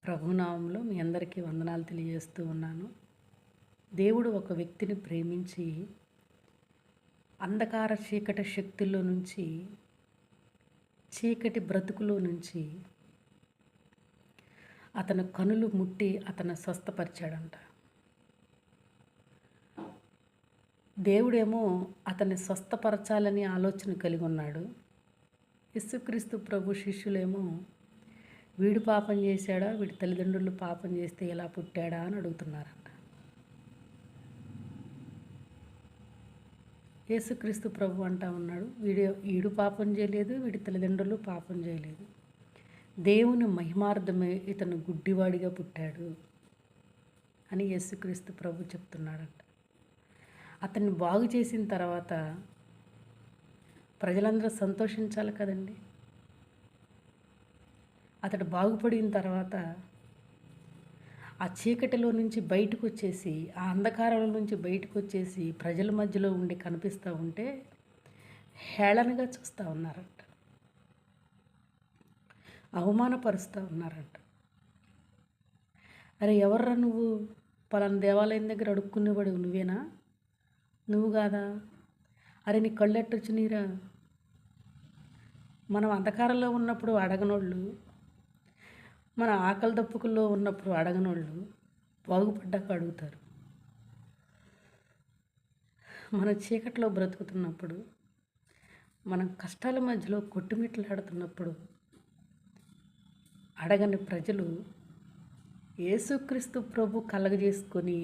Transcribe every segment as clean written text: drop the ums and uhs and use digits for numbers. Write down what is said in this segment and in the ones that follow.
ప్రభునామంలో మీ అందరికీ వందనాలు తెలియజేస్తూ ఉన్నాను. దేవుడు ఒక వ్యక్తిని ప్రేమించి అంధకార చీకటి శక్తుల్లో నుంచి, చీకటి బ్రతుకులో నుంచి అతని కనులు ముట్టి అతను స్వస్థపరిచాడంట. దేవుడేమో అతన్ని స్వస్థపరచాలని ఆలోచన కలిగి ఉన్నాడు. యేసుక్రీస్తు ప్రభు శిష్యులేమో వీడు పాపం చేశాడా, వీడి తల్లిదండ్రులు పాపం చేస్తే ఎలా పుట్టాడా అని అడుగుతున్నారంట. యేసుక్రీస్తు ప్రభు అంటా ఉన్నాడు, వీడు పాపం చేయలేదు, వీడి తల్లిదండ్రులు పాపం చేయలేదు, దేవుని మహిమార్థమే ఇతను గుడ్డివాడిగా పుట్టాడు అని యేసుక్రీస్తు ప్రభు చెప్తున్నాడంట. అతన్ని బాగు చేసిన తర్వాత ప్రజలందరూ సంతోషించాలి కదండి. అతడు బాగుపడిన తర్వాత ఆ చీకటిలో నుంచి బయటకు వచ్చేసి, ఆ అంధకారంలో నుంచి బయటకు వచ్చేసి ప్రజల మధ్యలో ఉండి కనిపిస్తూ ఉంటే హేళనగా చూస్తూ ఉన్నారంట, అవమానపరుస్తూ ఉన్నారంట. అరే ఎవర్రా నువ్వు, పలానా దేవాలయం దగ్గర అడుక్కునేవాడు నువ్వేనా, నువ్వు కాదా, అరే నీ కళ్ళు ఎట్టొచ్చినీరా, మనం అంధకారంలో ఉన్నప్పుడు అడగనోళ్ళు, మన ఆకలి దప్పుకుల్లో ఉన్నప్పుడు అడగనోళ్ళు బాగుపడ్డాక అడుగుతారు. మన చీకట్లో బ్రతుకుతున్నప్పుడు, మనం కష్టాల మధ్యలో కొట్టుమిట్లాడుతున్నప్పుడు అడగని ప్రజలు యేసుక్రీస్తు ప్రభు కలగజేసుకొని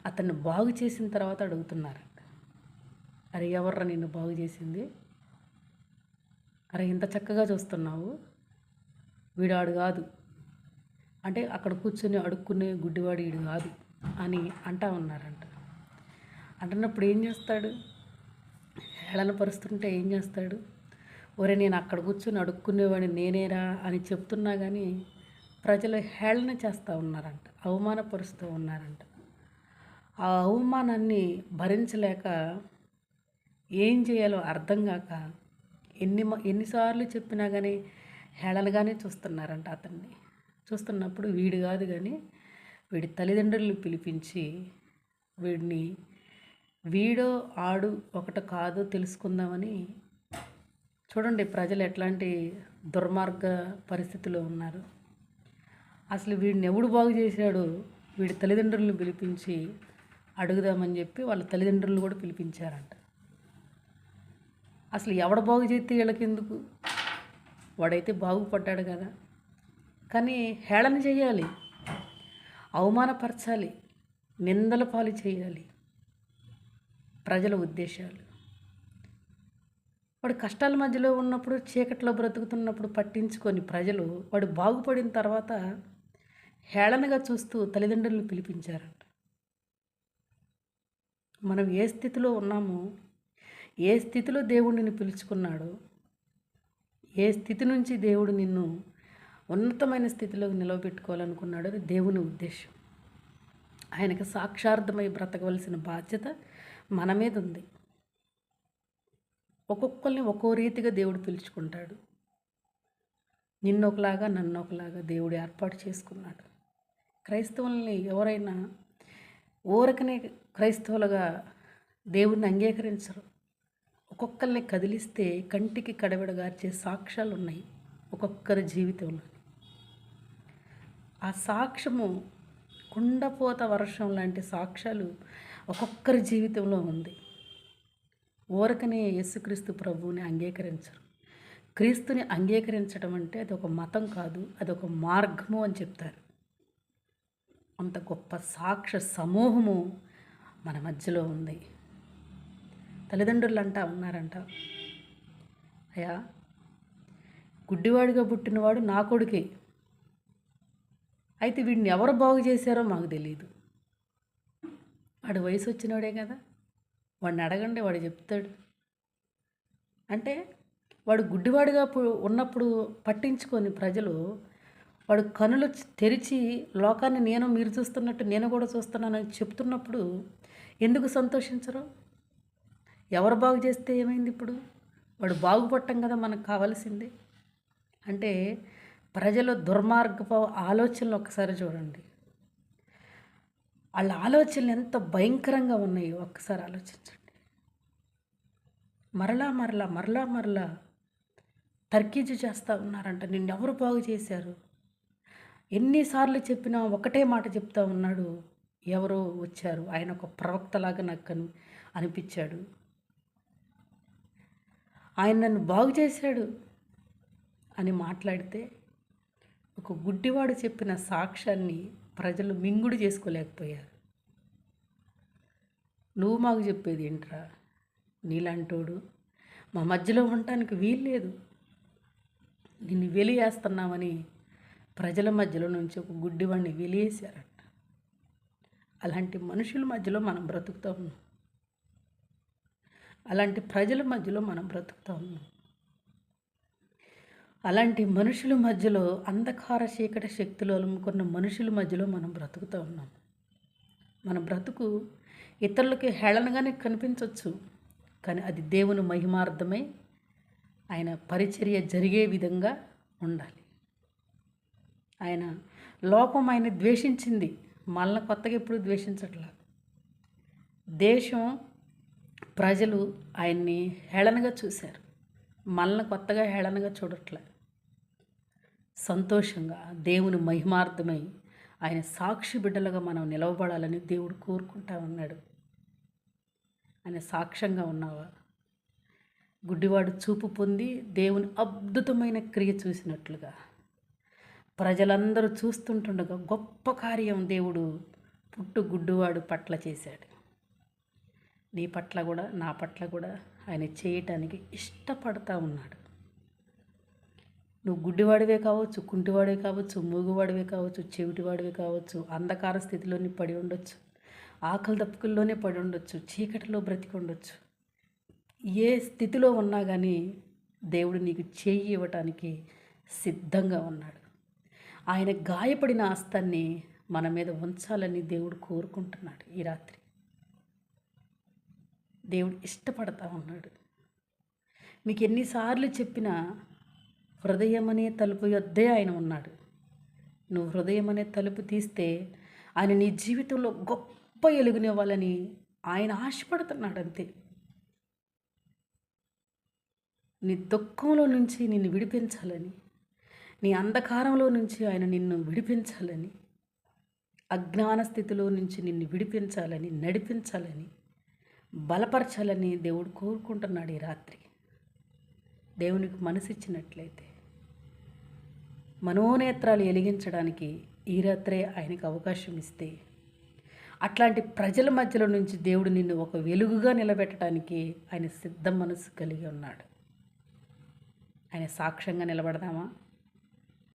అతన్ని బాగు చేసిన తర్వాత అడుగుతున్నారంట. అరే ఎవర్రా నిన్ను బాగు చేసింది, అరే ఇంత చక్కగా చూస్తున్నావు, వీడాడు కాదు అంటే అక్కడ కూర్చొని అడుక్కునే గుడ్డివాడు వీడు కాదు అని అంటా ఉన్నారంట. అంటున్నప్పుడు ఏం చేస్తాడు, హేళనపరుస్తుంటే ఏం చేస్తాడు, ఒరే నేను అక్కడ కూర్చొని అడుక్కునేవాడిని నేనేరా అని చెప్తున్నా కానీ ప్రజలు హేళన చేస్తూ ఉన్నారంట, అవమానపరుస్తూ ఉన్నారంట. ఆ అవమానాన్ని భరించలేక ఏం చేయాలో అర్థం కాక ఎన్నిసార్లు చెప్పినా కానీ హేళనగానే చూస్తున్నారంట. అతన్ని చూస్తున్నప్పుడు వీడు కాదు కానీ వీడి తల్లిదండ్రులను పిలిపించి వీడో ఆడు ఒకటి కాదో తెలుసుకుందామని, చూడండి ప్రజలు ఎట్లాంటి దుర్మార్గ పరిస్థితిలో ఉన్నారు. అసలు వీడిని ఎవడు బాగు చేశాడో వీడి తల్లిదండ్రులను పిలిపించి అడుగుదామని చెప్పి వాళ్ళ తల్లిదండ్రులను కూడా పిలిపించారంట. అసలు ఎవడ బాగు చేస్తే వీళ్ళకెందుకు, వాడైతే బాగుపడ్డాడు కదా, కానీ హేళన చేయాలి, అవమానపరచాలి, నిందల పాలు చేయాలి ప్రజల ఉద్దేశాలు. వాడు కష్టాల మధ్యలో ఉన్నప్పుడు, చీకట్లో బ్రతుకుతున్నప్పుడు పట్టించుకొని ప్రజలు వాడు బాగుపడిన తర్వాత హేళనగా చూస్తూ తల్లిదండ్రులను పిలిపించారంట. మనం ఏ స్థితిలో ఉన్నామో, ఏ స్థితిలో దేవుడు నిన్ను పిలుచుకున్నాడో, ఏ స్థితి నుంచి దేవుడు నిన్ను ఉన్నతమైన స్థితిలో నిలవబెట్టుకోవాలనుకున్నాడు, అది దేవుని ఉద్దేశం. ఆయనకు సాక్షార్థమై బ్రతకవలసిన బాధ్యత మన మీద ఉంది. ఒక్కొక్కరిని ఒక్కో రీతిగా దేవుడు పిలుచుకుంటాడు. నిన్నొకలాగా నన్నొకలాగా దేవుడు ఏర్పాటు చేసుకున్నాడు. క్రైస్తవుల్ని ఎవరైనా ఊరకనే క్రైస్తవులుగా దేవుడిని అంగీకరించరు. ఒక్కొక్కరిని కదిలిస్తే కంటికి కడవిడగార్చే సాక్ష్యాలు ఉన్నాయి ఒక్కొక్కరి జీవితంలో. ఆ సాక్ష్యము కుండపోత వర్షం లాంటి సాక్ష్యాలు ఒక్కొక్కరి జీవితంలో ఉంది. ఊరకనే యేసుక్రీస్తు ప్రభువుని అంగీకరించరు. క్రీస్తుని అంగీకరించడం అంటే అది ఒక మతం కాదు, అది ఒక మార్గము అని చెప్తారు. అంత గొప్ప సాక్ష్య సమూహము మన మధ్యలో ఉంది. తల్లిదండ్రులు అంటా ఉన్నారంట, అయ్యా గుడ్డివాడిగా పుట్టినవాడు నా కొడుకే, అయితే వీడిని ఎవరు బాగు చేశారో మాకు తెలియదు, వాడు వయసు వచ్చినవాడే కదా, వాడిని అడగండి వాడు చెప్తాడు. అంటే వాడు గుడ్డివాడిగా ఉన్నప్పుడు పట్టించుకొని ప్రజలు వాడు కనులు తెరిచి లోకాన్ని మీరు చూస్తున్నట్టు నేను కూడా చూస్తున్నానని చెప్తున్నప్పుడు ఎందుకు సంతోషించరు? ఎవరు బాగు చేస్తే ఏమైంది? ఇప్పుడు వాడు బాగుపడటం కదా మనకు కావాల్సింది. అంటే ప్రజల దుర్మార్గపు ఆలోచనలు ఒక్కసారి చూడండి. వాళ్ళ ఆలోచనలు ఎంత భయంకరంగా ఉన్నాయో ఒక్కసారి ఆలోచించండి. మరలా మరలా మరలా మరలా తర్కీజు చేస్తూ ఉన్నారంట. నిన్నెవరు బాగు చేశారు? ఎన్నిసార్లు చెప్పినా ఒకటే మాట చెప్తా ఉన్నాడు. ఎవరో వచ్చారు, ఆయన ఒక ప్రవక్తలాగా నాకు అనిపించాడు, ఆయన నన్ను బాగు చేశాడు అని మాట్లాడితే ఒక గుడ్డివాడు చెప్పిన సాక్ష్యాన్ని ప్రజలు మింగుడు చేసుకోలేకపోయారు. నువ్వు మాకు చెప్పేది ఏంట్రా? నీలాంటోడు మా మధ్యలో ఉండటానికి వీల్లేదు, నిన్ను వెలియేస్తున్నామని ప్రజల మధ్యలో నుంచి ఒక గుడ్డివాడిని వెలియేశారట. అలాంటి మనుషుల మధ్యలో మనం బ్రతుకుతూ ఉన్నాం. అలాంటి ప్రజల మధ్యలో మనం బ్రతుకుతూ ఉన్నాం. అలాంటి మనుషుల మధ్యలో అంధకార చీకటి శక్తులు అలుముకున్న మనుషుల మధ్యలో మనం బ్రతుకుతూ ఉన్నాం. మన బ్రతుకు ఇతరులకి హేళనగానే కనిపించవచ్చు, కానీ అది దేవుని మహిమార్థమై ఆయన పరిచర్య జరిగే విధంగా ఉండాలి. ఆయన లోకం ఆయన ద్వేషించింది, మళ్ళీ కొత్తగా ఎప్పుడు ద్వేషించట్లా. దేశం ప్రజలు ఆయన్ని హేళనగా చూశారు, మళ్ళీ కొత్తగా హేళనగా చూడట్లే. సంతోషంగా దేవుని మహిమార్థమై ఆయన సాక్షి బిడ్డలుగా మనం నిలవబడాలని దేవుడు కోరుకుంటా ఉన్నాడు. ఆయన సాక్ష్యంగా ఉన్నావా? గుడ్డివాడు చూపు పొంది దేవుని అద్భుతమైన క్రియ చూసినట్లుగా ప్రజలందరూ చూస్తుంటుండగా గొప్ప కార్యం దేవుడు పుట్టు గుడ్డివాడు పట్ల చేశాడు. నీ పట్ల కూడా నా పట్ల కూడా ఆయన చేయటానికి ఇష్టపడతా ఉన్నాడు. నువ్వు గుడ్డివాడివే కావచ్చు, కుంటివాడివే కావచ్చు, మూగువాడివే కావచ్చు, చెవిటివాడివే కావచ్చు, అంధకార స్థితిలోనే పడి ఉండొచ్చు, ఆకలి దప్పుకుల్లోనే పడి ఉండొచ్చు, చీకటిలో బ్రతికి ఉండొచ్చు. ఏ స్థితిలో ఉన్నా కానీ దేవుడు నీకు చేయి ఇవ్వటానికి సిద్ధంగా ఉన్నాడు. ఆయన గాయపడిన హస్తాన్ని మన మీద ఉంచాలని దేవుడు కోరుకుంటున్నాడు. ఈ రాత్రి దేవుడు ఇష్టపడతా ఉన్నాడు. మీకు ఎన్నిసార్లు చెప్పినా హృదయం అనే తలుపు యొద్దే ఆయన ఉన్నాడు. నువ్వు హృదయం అనే తలుపు తీస్తే ఆయన నీ జీవితంలో గొప్ప ఎలుగునివ్వాలని ఆయన ఆశపడుతున్నాడు. అంతే. నీ దుఃఖంలో నుంచి నిన్ను విడిపించాలని, నీ అంధకారంలో నుంచి ఆయన నిన్ను విడిపించాలని, అజ్ఞాన స్థితిలో నుంచి నిన్ను విడిపించాలని, నడిపించాలని, బలపరచాలని దేవుడు కోరుకుంటున్నాడు. ఈ రాత్రి దేవునికి మనసిచ్చినట్లయితే మనోనేత్రాలు వెలిగించడానికి ఈ రాత్రే ఆయనకు అవకాశం ఇస్తే, అట్లాంటి ప్రజల మధ్యలో నుంచి దేవుడు నిన్ను ఒక వెలుగుగా నిలబెట్టడానికి ఆయన సిద్ధ మనసు కలిగి ఉన్నాడు. ఆయన సాక్ష్యంగా నిలబడదామా?